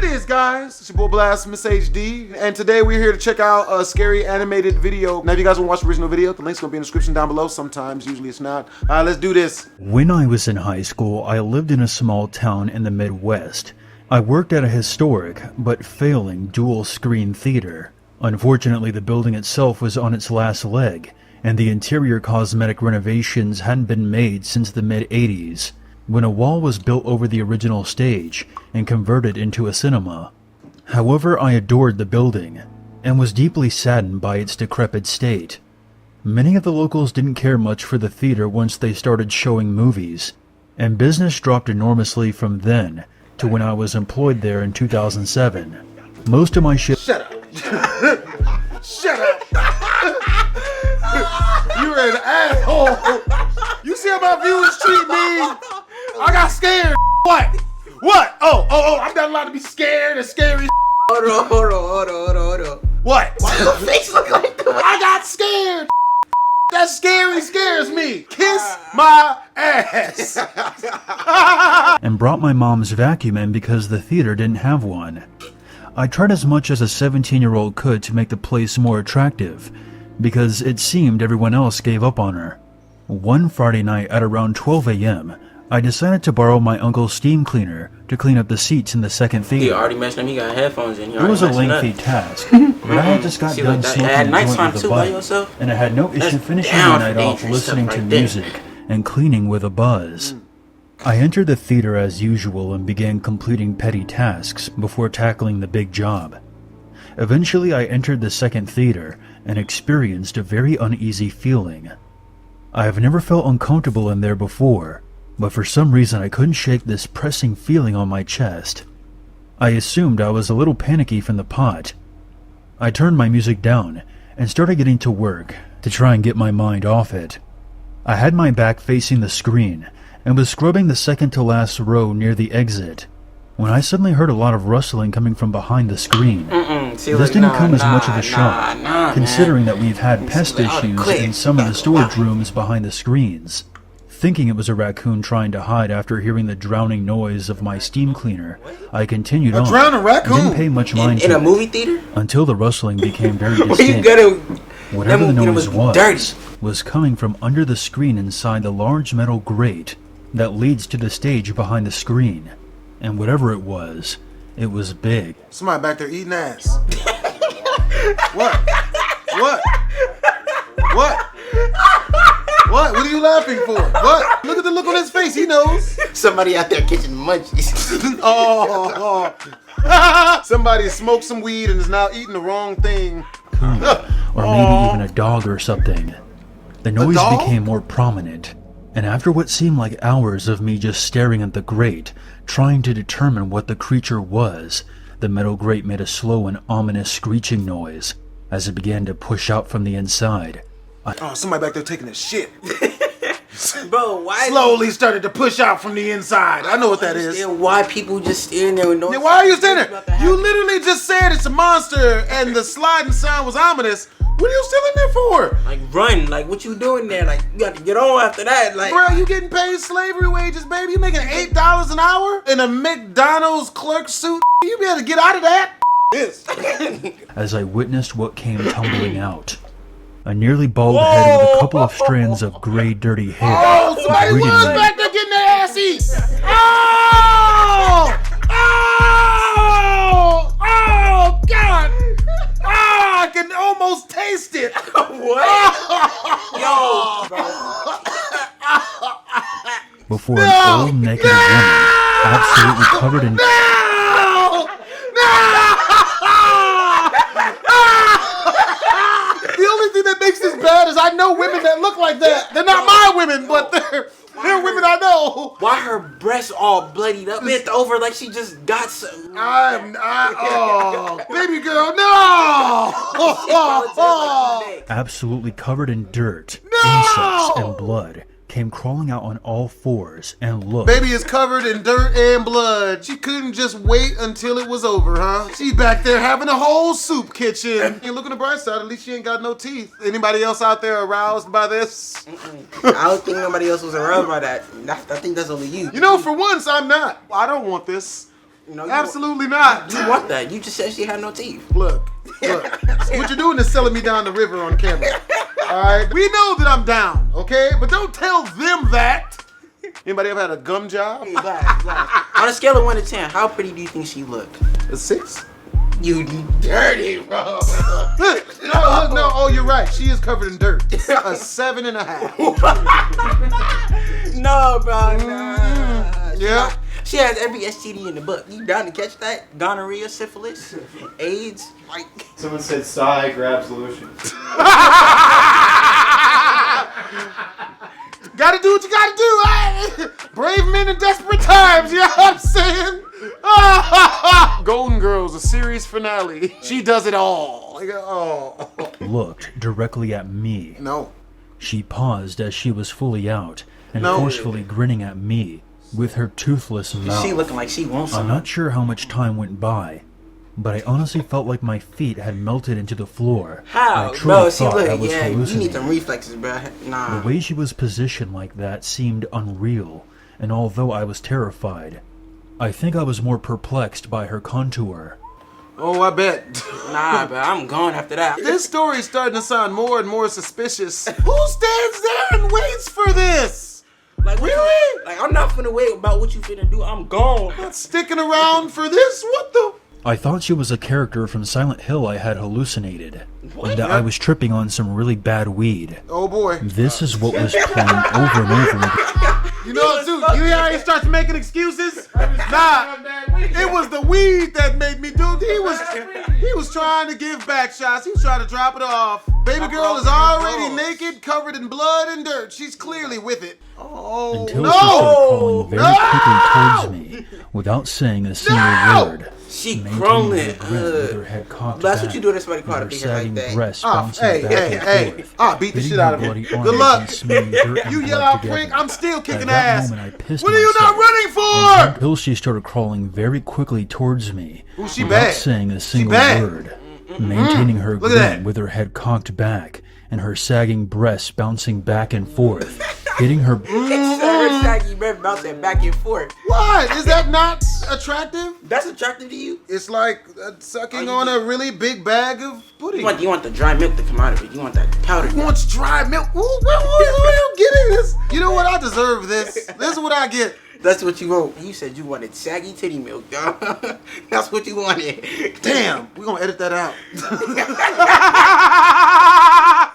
it is, guys? It's your boy Blastphamoushd, and today we're here to check out a scary animated video. Now, if you guys want to watch the original video, the link's gonna be in the description down below. Sometimes, usually it's not. Let's do this. When I was in high school, I lived in a small town in the Midwest. I worked at a historic, but failing dual-screen theater. Unfortunately, the building itself was on its last leg, and the interior cosmetic renovations hadn't been made since the mid-80s, when a wall was built over the original stage and converted into a cinema. However, I adored the building, and was deeply saddened by its decrepit state. Many of the locals didn't care much for the theater once they started showing movies, and business dropped enormously from then to when I was employed there in 2007. Most of my shit— Shut up. Shut up. You're an asshole. You see how my viewers treat me? I got scared. What? What? Oh, I'm not allowed to be scared and scary. Hold on. What? Why does the face look like that? I got scared. That scary scares me. Kiss my ass. and brought my mom's vacuum in because the theater didn't have one. I tried as much as a 17-year-old could to make the place more attractive, because it seemed everyone else gave up on her. One Friday night at around 12 a.m., I decided to borrow my uncle's steam cleaner to clean up the seats in the second theater. He already messed up. He got headphones in. It was a lengthy task, but I had just got done smoking a joint with a bite, and I had no issue finishing the night off listening to music and cleaning with a buzz. I entered the theater as usual and began completing petty tasks before tackling the big job. Eventually, I entered the second theater and experienced a very uneasy feeling. I have never felt uncomfortable in there before, but for some reason I couldn't shake this pressing feeling on my chest. I assumed I was a little panicky from the pot. I turned my music down and started getting to work to try and get my mind off it. I had my back facing the screen and was scrubbing the second to last row near the exit when I suddenly heard a lot of rustling coming from behind the screen. This didn't come as much of a shock, considering that we've had pest issues in some of the storage rooms behind the screens. Thinking it was a raccoon trying to hide after hearing the drowning noise of my steam cleaner, I continued on. Drowning raccoon? Didn't pay much mind to in a it movie theater? Until the rustling became very distinct. Whatever the noise was coming from under the screen inside the large metal grate that leads to the stage behind the screen. And whatever it was big. Somebody back there eating ass. What? What are you laughing for? What? Look at the look on his face. He knows. Somebody out there catching munchies. Somebody smoked some weed and is now eating the wrong thing. Or maybe even a dog or something. The noise became more prominent, and after what seemed like hours of me just staring at the grate, trying to determine what the creature was, the metal grate made a slow and ominous screeching noise as it began to push out from the inside. Somebody back there taking a shit. Bro, why? Slowly started to push out from the inside. I know what that is. Why people just standing there with no... Yeah, why are you standing there? You literally just said it's a monster and the sliding sound was ominous. What are you still in there for? Like, run. Like, what you doing there? Like, you got to get on after that. Like, bro, you getting paid slavery wages, baby. You making $8 an hour in a McDonald's clerk suit. You be able to get out of that. As I witnessed what came tumbling out. A nearly bald head with a couple of strands of gray, dirty hair. Oh, somebody was back there getting their ass eat. Oh, God. I can almost taste it. what? Yo, bro. Before an old naked woman, absolutely covered in... The only thing that makes this bad is I know women that look like that. They're not my women, but they're women I know. Why her breasts all bloodied up? Bent over like she just got some. Baby girl, no! Absolutely covered in dirt, insects, and blood, came crawling out on all fours and looked. Baby is covered in dirt and blood. She couldn't just wait until it was over, huh? She's back there having a whole soup kitchen. You look on the bright side, at least she ain't got no teeth. Anybody else out there aroused by this? I don't think nobody else was aroused by that. I think that's only you. You know, for once, I'm not. I don't want this. You know, Absolutely not. You want that? You just said she had no teeth. Look. What you're doing is selling me down the river on camera. All right. We know that I'm down, okay? But don't tell them that. Anybody ever had a gum job? Hey, Blast. On a scale of 1 to 10, how pretty do you think she looked? A 6. You dirty, bro. No. Oh, you're right. She is covered in dirt. A 7.5. No, bro. Nah. Yeah. She has every STD in the book. You down to catch that? Gonorrhea, syphilis, AIDS, like. Someone said sigh grabs lotion. Gotta do what you gotta do, eh? Brave men in desperate times, you know what I'm saying? Golden Girls, a series finale. She does it all. Looked directly at me. No. She paused as she was fully out and forcefully grinning at me with her toothless mouth. She looking like she wants I'm some. not sure how much time went by, but I honestly felt like my feet had melted into the floor. How? I truly Bro, see, thought I look, was yeah, you need hallucinating. some reflexes, bro. Nah. The way she was positioned like that seemed unreal, and although I was terrified, I think I was more perplexed by her contour. Oh, I bet. Nah, bro, I'm gone after that. This story's starting to sound more and more suspicious. Who stands there and waits for this? Like, Really? Like, I'm not finna wait about what you finna do. I'm gone. Not sticking around for this? What the? I thought she was a character from Silent Hill I had hallucinated, and that I was tripping on some really bad weed. Oh boy. This is what was playing over and over again. You know, dude, you hear how he starts making excuses? Nah, it was the weed that made me do. He was trying to give back shots. He was trying to drop it off. Baby girl is already naked, covered in blood and dirt. She's clearly with it. Oh, Until she started crawling very quickly towards me without saying a single word. She maintaining crawling. her grin with her head cocked That's back, what you do to somebody and caught her a picture like sagging that. breasts bouncing back and Hey. forth, Beat the hitting shit her out of him. bloody Good arms luck. and smearing dirt and You yell blood out, together. Frank, I'm still kicking At that ass. moment, I pissed What are you myself. not running for? Until she started crawling very quickly towards me, Ooh, she without bad. saying a single bad. word, maintaining her Look at that. grin with her head cocked back and her sagging breasts bouncing back and forth, hitting her. Her saggy breath bouncing back and forth. What? Is that not attractive? That's attractive to you? It's like sucking on a really big bag of pudding. You want the dry milk to come out of it. You want that powder. Who wants dry milk? Where are you getting this? You know what? I deserve this. This is what I get. That's what you want. You said you wanted saggy titty milk, dog. That's what you wanted. Damn, we're gonna edit that out.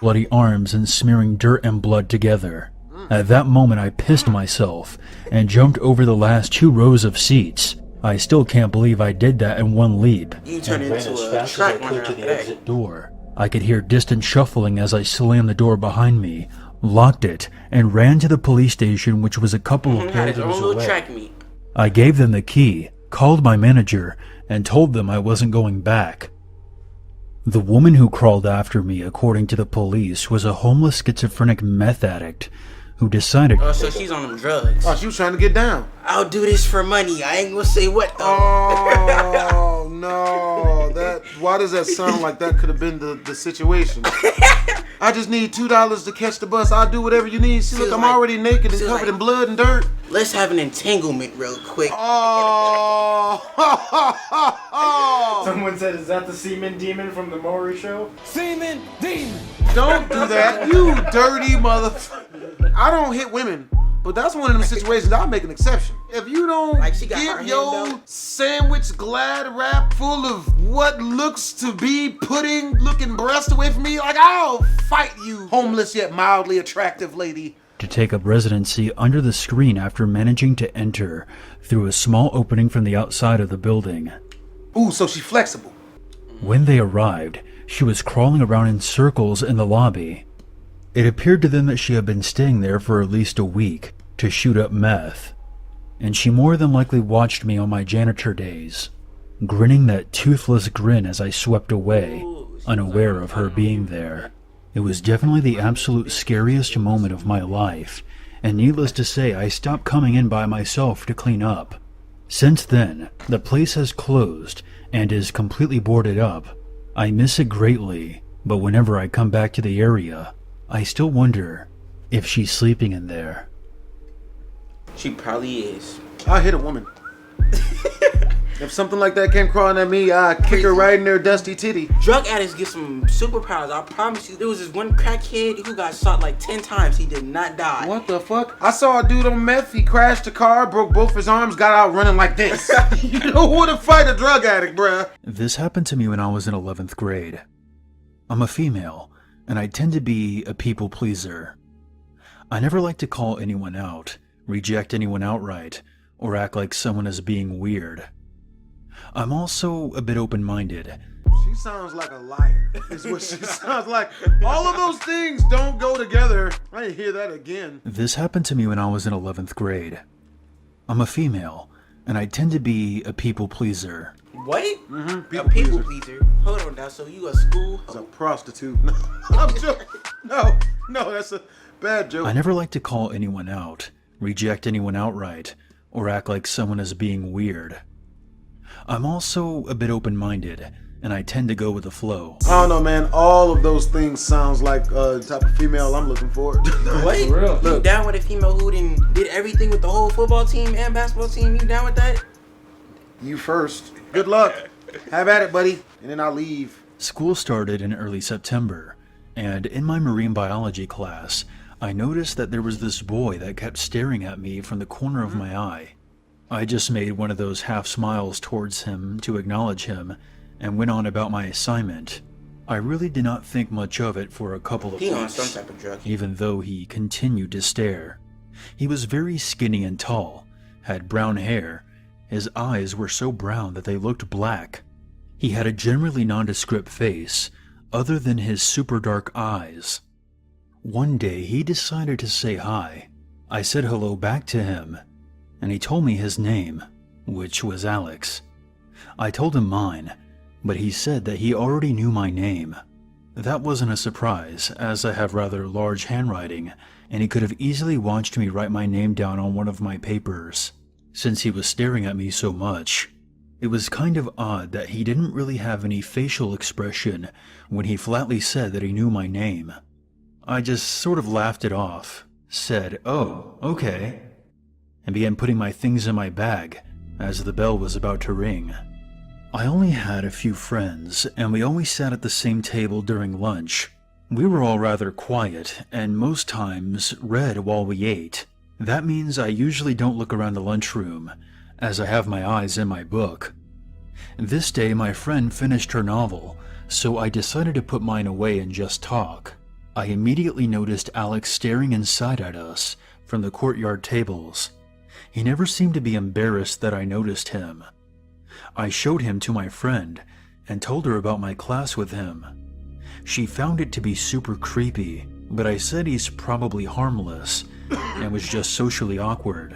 Bloody arms and smearing dirt and blood together. At that moment, I pissed myself and jumped over the last 2 rows of seats. I still can't believe I did that in one leap. You turned and ran into as a fast as I track runner could to after the that. exit door. I could hear distant shuffling as I slammed the door behind me, locked it, and ran to the police station, which was a couple of Had his own carriages little away. track meet. I gave them the key, called my manager, and told them I wasn't going back. The woman who crawled after me, according to the police, was a homeless schizophrenic meth addict who decided... Oh, so she's on them drugs. Oh, she was trying to get down. I'll do this for money. I ain't gonna say what though. Oh no! Why does that sound like that could have been the situation? I just need $2 to catch the bus. I'll do whatever you need. See, look, I'm already naked and covered in blood and dirt. Let's have an entanglement real quick. Oh! Someone said, is that the semen demon from the Maury show? Semen demon. Don't do that, you dirty motherfucker. I don't hit women, but that's one of them situations I'll make an exception. If you don't Like she got her get hand your though? sandwich glad wrap full of what looks to be pudding looking breast away from me, like I'll fight you, homeless yet mildly attractive lady. to take up residency under the screen after managing to enter through a small opening from the outside of the building. Ooh, so she's flexible. When they arrived, she was crawling around in circles in the lobby. It appeared to them that she had been staying there for at least a week to shoot up meth, and she more than likely watched me on my janitor days, grinning that toothless grin as I swept away, unaware of her being there. It was definitely the absolute scariest moment of my life, and needless to say, I stopped coming in by myself to clean up. Since then, the place has closed and is completely boarded up. I miss it greatly, but whenever I come back to the area, I still wonder if she's sleeping in there. She probably is. I hit a woman. If something like that came crawling at me, I'd kick her right in their dusty titty. Drug addicts get some superpowers. I promise you. There was this one crackhead who got shot like 10 times. He did not die. What the fuck? I saw a dude on meth. He crashed a car, broke both his arms, got out running like this. You don't want to fight a drug addict, bruh. This happened to me when I was in 11th grade. I'm a female, and I tend to be a people pleaser. I never like to call anyone out, reject anyone outright, or act like someone is being weird. I'm also a bit open-minded. She sounds like a liar, is what she sounds like. All of those things don't go together. I didn't hear that again. This happened to me when I was in 11th grade. I'm a female, and I tend to be a people pleaser. What? Mm-hmm. A people pleaser. Hold on now. So you a school? It's a prostitute. I'm joking. No, that's a bad joke. I never like to call anyone out, reject anyone outright, or act like someone is being weird. I'm also a bit open-minded, and I tend to go with the flow. I don't know, man. All of those things sounds like the type of female I'm looking for. What? For real. You down with a female who did everything with the whole football team and basketball team? You down with that? You first. Good luck. Have at it, buddy. And then I'll leave. School started in early September, and in my marine biology class, I noticed that there was this boy that kept staring at me from the corner of my eye. I just made one of those half smiles towards him to acknowledge him, and went on about my assignment. I really did not think much of it for a couple of He on weeks, some type of drug. even though he continued to stare. He was very skinny and tall, had brown hair. His eyes were so brown that they looked black. He had a generally nondescript face, other than his super dark eyes. One day he decided to say hi. I said hello back to him, and he told me his name, which was Alex. I told him mine, but he said that he already knew my name. That wasn't a surprise, as I have rather large handwriting, and he could have easily watched me write my name down on one of my papers. Since he was staring at me so much, it was kind of odd that he didn't really have any facial expression when he flatly said that he knew my name. I just sort of laughed it off, said, "Oh, okay," and began putting my things in my bag as the bell was about to ring. I only had a few friends, and we always sat at the same table during lunch. We were all rather quiet, and most times read while we ate. That means I usually don't look around the lunchroom, as I have my eyes in my book. This day my friend finished her novel, so I decided to put mine away and just talk. I immediately noticed Alex staring inside at us from the courtyard tables. He never seemed to be embarrassed that I noticed him. I showed him to my friend and told her about my class with him. She found it to be super creepy, but I said he's probably harmless and was just socially awkward.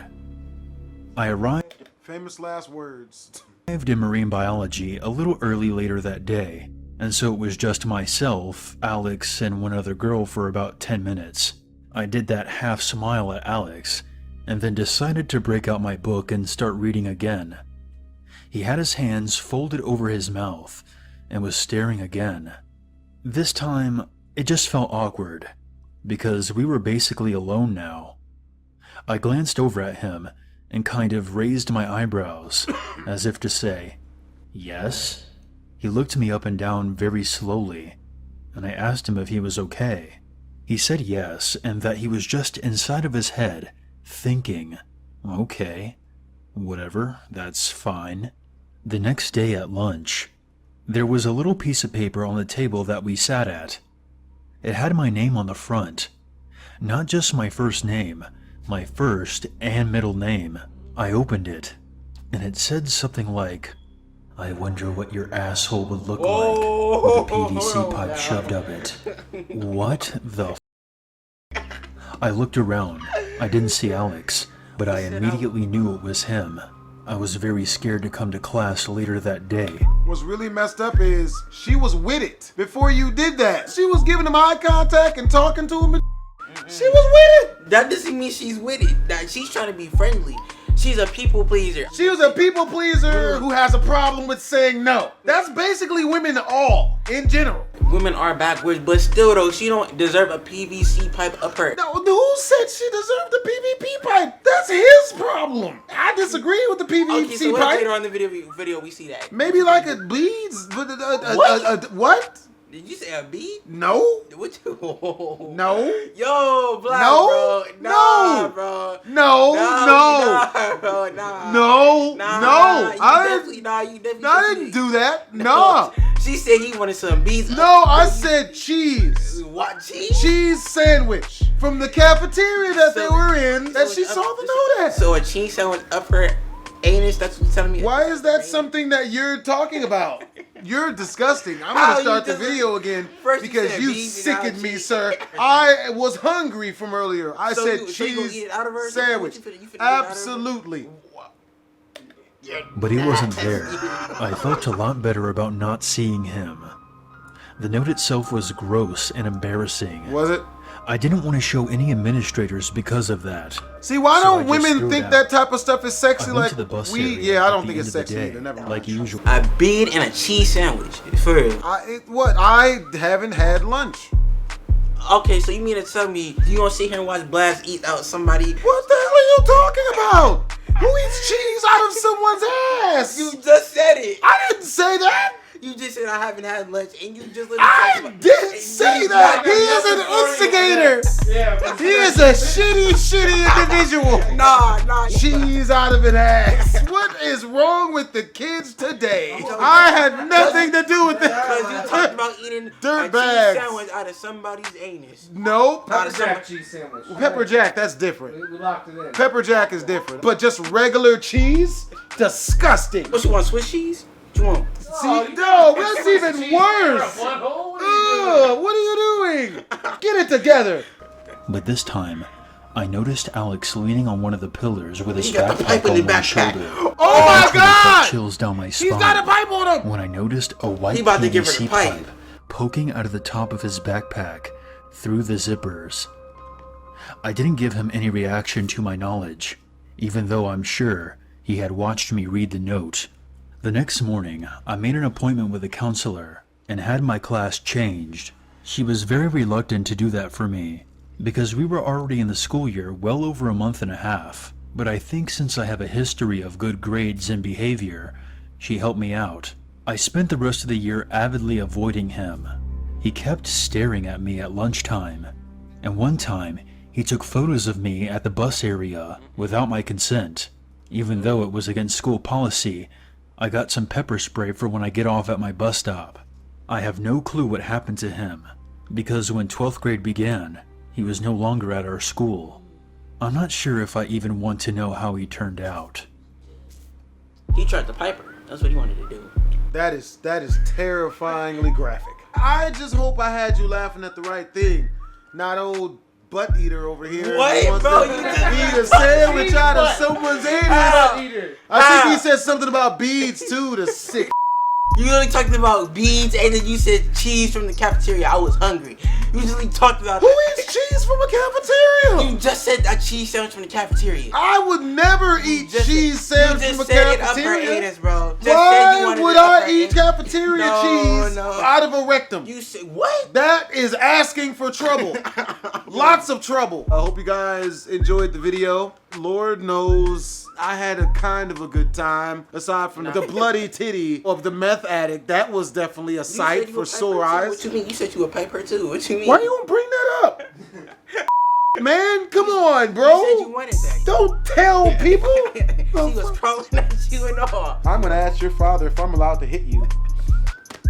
I arrived Famous last words. in marine biology a little early later that day, and so it was just myself, Alex, and one other girl for about 10 minutes. I did that half smile at Alex, and then decided to break out my book and start reading again. He had his hands folded over his mouth and was staring again. This time, it just felt awkward, because we were basically alone now. I glanced over at him and kind of raised my eyebrows, as if to say, "Yes?" He looked me up and down very slowly, and I asked him if he was okay. He said yes, and that he was just inside of his head, thinking, "Okay, whatever, that's fine." The next day at lunch, there was a little piece of paper on the table that we sat at. It had my name on the front. Not just my first name, my first and middle name. I opened it, and it said something like, "I wonder what your asshole would look like with a PVC pipe shoved up it." What the f? I looked around. I didn't see Alex, but I immediately knew it was him. I was very scared to come to class later that day. What's really messed up is she was with it before you did that. She was giving him eye contact and talking to him. She was with it. That doesn't mean she's with it. That she's trying to be friendly. She's a people pleaser. She was a people pleaser who has a problem with saying no. That's basically women all in general. Women are backwards, but still though, she don't deserve a PVC pipe up her. No, who said she deserved the PVP pipe? That's his problem. I disagree with the PVC Okay, so what pipe. later on the video we see that? Maybe like it bleeds. What? Did you say a bead? No. What you? No. Yo, Black, No. bro. Nah, bro. No. Nah, bro. Nah. No. Nah, No. You I definitely didn't do that. No. She said he wanted some beads. No, I said cheese. What, cheese? Cheese sandwich from the cafeteria that they were in that she saw the note at. So a cheese sandwich up her anus, that's what you're telling me? Why is that something that you're talking about? You're disgusting. I'm going to start the video again because you sickened me, sir. I was hungry from earlier. I said cheese sandwich. Absolutely. But he wasn't there. I felt a lot better about not seeing him. The note itself was gross and embarrassing. Was it? I didn't want to show any administrators because of that. See, why don't women think that type of stuff is sexy? I went to the bus area yeah, I don't at think the it's end of the sexy day, either. Never mind. like usual. A bead and a cheese sandwich. For real. I haven't had lunch. Okay, so you mean to tell me you gonna sit here and watch Blast eat out somebody? What the hell are you talking about? Who eats cheese out of someone's ass? You just said it. I didn't say that. You just said I haven't had lunch, and you just literally I didn't say that. He is an instigator. Yeah. He is a shitty individual. Nah. Cheese out of an ass. What is wrong with the kids today? I had nothing to do with this. Because you talked about eating Dirt a bags. cheese sandwich out of somebody's anus. Nope. Out of Jack somebody. cheese sandwich. Pepper jack, that's different. We locked it in. Pepper jack is different. But just regular cheese? Disgusting. What you want? Swiss cheese? What you want? See, no, that's even worse. What What are you doing? Get it together. But this time, I noticed Alex leaning on one of the pillars with his He got the pipe backpack in on the my backpack. shoulder. Oh my I God! felt chills down my spine. He's got a pipe on him. When I noticed a white He about to give her PVC the pipe. pipe poking out of the top of his backpack through the zippers. I didn't give him any reaction to my knowledge, even though I'm sure he had watched me read the note. The next morning, I made an appointment with a counselor and had my class changed. She was very reluctant to do that for me, because we were already in the school year well over a month and a half. But I think since I have a history of good grades and behavior, she helped me out. I spent the rest of the year avidly avoiding him. He kept staring at me at lunchtime, and one time he took photos of me at the bus area without my consent. Even though it was against school policy, I got some pepper spray for when I get off at my bus stop. I have no clue what happened to him, because when 12th grade began, he was no longer at our school. I'm not sure if I even want to know how he turned out. He tried to pipe her. That's what he wanted to do. That is terrifyingly graphic. I just hope I had you laughing at the right thing, not old butt eater over here. What, who wants bro? to You just eat a sandwich out of someone's anus. I think he said something about beads too. The sick. You really talked about beans, and then you said cheese from the cafeteria. I was hungry. You really talked about Who eats cheese from a cafeteria? You just said a cheese sandwich from the cafeteria. I would never eat cheese sandwich from a cafeteria. Anus, bro. Why would I eat cafeteria cheese No. out of a rectum? You said what? That is asking for trouble. Lots of trouble. I hope you guys enjoyed the video. Lord knows I had a kind of a good time. Aside from the bloody titty of the meth addict, that was definitely a sight for sore eyes. What you mean? You said you would pipe her too. What you mean? Why are you gonna bring that up? Man, come on, bro. You said you wanted that. Don't tell people. She was crawling at you and all. I'm gonna ask your father if I'm allowed to hit you.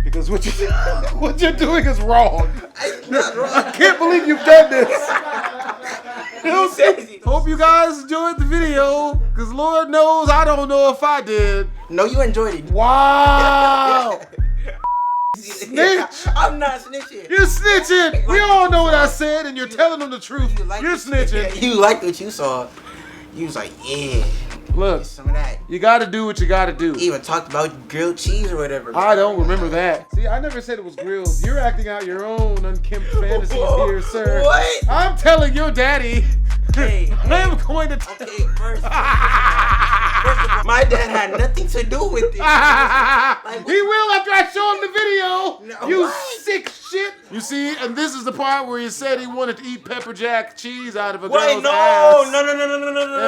Because what you're doing is wrong. I can't believe you've done this. Hope you guys enjoyed the video, because Lord knows I don't know if I did. No, you enjoyed it. Wow. Snitch. I'm not snitching. You're snitching. We all know what I said, and you're telling them the truth. You're snitching. You liked what you saw. You was like, yeah. Look, Some of that. you gotta do what you gotta do. Even talked about grilled cheese or whatever. I don't remember that. See, I never said it was grilled. You're acting out your own unkempt fantasies here, sir. What? I'm telling your daddy. Hey, I'm going to. okay, first. My dad had nothing to do with it. He will after I show him the video. No, You what? sick shit. You see, and this is the part where he said he wanted to eat pepper jack cheese out of a Wait, girl's no, ass. no.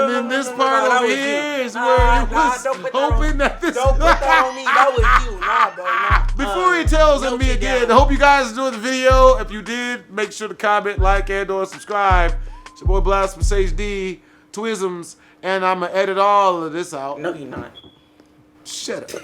And then this part over here is where he was hoping that this. Don't put that on me. That was you. Nah, bro. Nah. Before he tells no, me get again, I down. hope you guys enjoyed the video. If you did, make sure to comment, like, and/or subscribe. It's your boy Blastphamoushd, Twisms, and I'ma edit all of this out. No, you're not. Shut up.